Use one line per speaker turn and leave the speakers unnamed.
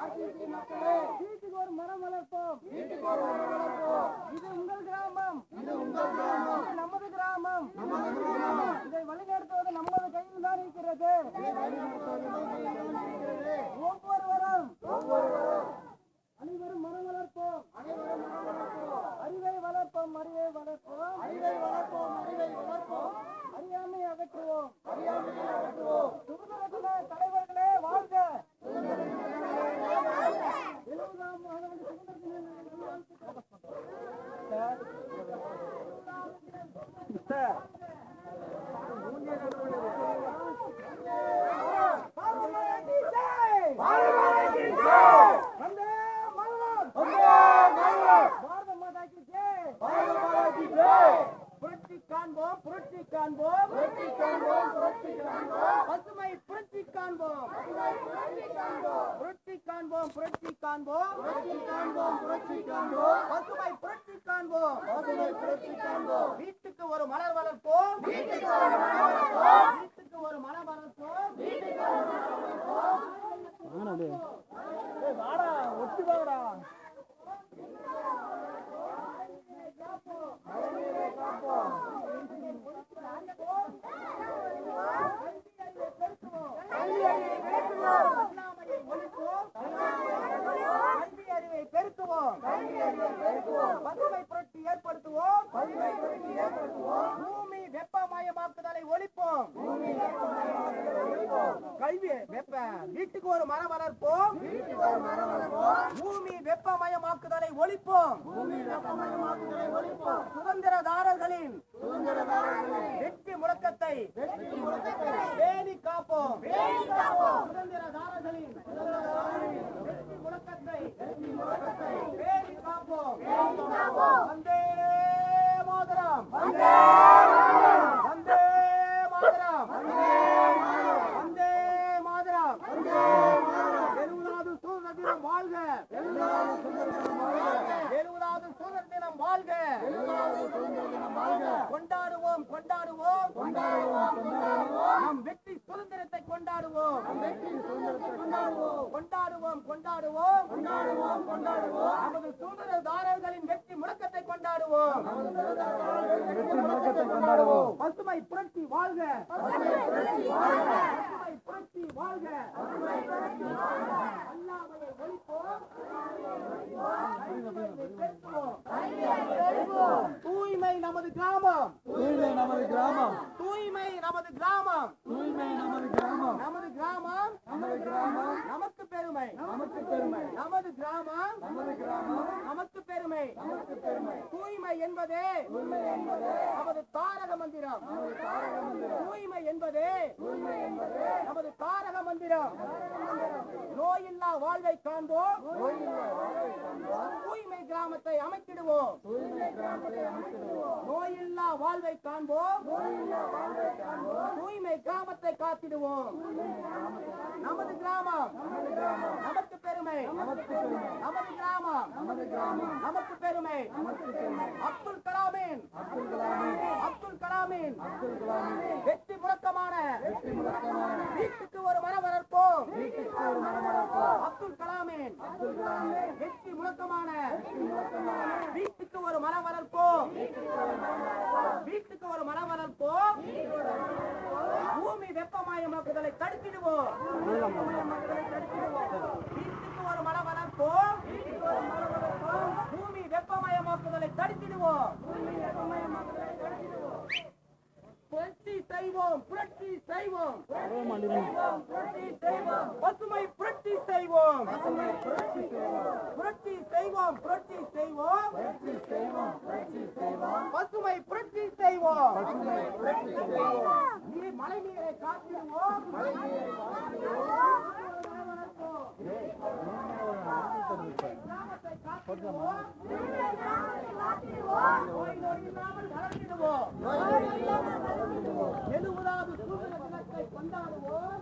மக்களே, வீட்டுக்கு ஒரு மரம் வளர்ப்போம். இது உங்கள் கிராமம். நமது கிராமம். இதை வழிநடத்துவது நமது கையில் தான் இருக்கிறது. ஒவ்வொருவரும் அனைவரும் மரம் வளர்ப்போம். அறிவை வளர்ப்போம். அறியாமை அகற்றுவோம். சுதந்திர தலைவர்களே வாழ்க. புரட்சி காண்போம். பசுமை புரட்சி காண்போம். பசுமை புரட்சி காண்போம். வீட்டுக்கு ஒரு மலர் வளர்ப்போம். ஒட்டி வாடா. பசுமை புரட்சி ஏற்படுத்துவோம். பூமி வெப்பமயமாக்குதலை ஒழிப்போம். கல்வி வெப்ப வீட்டுக்கு ஒரு மரம் வளர்ப்போம். பூமி வெப்பமயமாக்குதலை ஒழிப்போம். சுதந்திரதாரர்களின் வெற்றி முழக்கத்தை பேணி காப்போம். சுதந்திரதாரர்களின் வெற்றி முழக்கத்தை பேணி காப்போம். வந்தே மாதரம். வந்தே மாதரம். 70வது சுதந்திர தினம் வாழ்க. 70வது சுதந்திர தினம் வாழ்க. கொண்டாடுவோம். நம் வெற்றி சுதந்திரத்தை கொண்டாடுவோம். நமது சுதந்திரதாரர்களின் வெற்றி முழக்கத்தை கொண்டாடுவோம். பசுமை புரட்சி வாழ்க. அல்லாமையை ஒழிப்போம். தூய்மை நமது கிராமம். நமக்கு பெருமை. நமக்கு பெருமை. தூய்மை என்பதே நமது தாரக மந்திரம். நமது தாரக மந்திரம். நோயில்லா வாழ்வை காண்போம். தூய்மை கிராமத்தை அமைத்திடுவோம். நோயில்லா வாழ்வை காண்போம். தூய்மை கிராமத்தை காத்திடுவோம். நமது கிராமம் நமக்கு பெருமை. நமது கிராமம் நமக்கு பெருமை. அப்துல் கலாமின் வெற்றி முழக்கமான வீட்டுக்கு ஒரு மரம் வளர்ப்போம். அப்துல் கலாமின் வெற்றி முழக்கமான வீட்டுக்கு ஒரு மரம் வளர்ப்போம். பூமி வெப்பமயமாக்குதலை தடுத்திடுவோம். வீட்டுக்கு ஒரு மரம் வளர்ப்போம். பூமி வெப்பமயமாக்குதலை தடுத்திடுவோம். புரட்சி செய்வோம். பசுமை புரட்சி செய்வோம். பசுமை புரட்சி செய்வோம். மழை நீரை காத்திடுவோம். எழுபதாவது சுதந்திர தினத்தை கொண்டாடுவோம்.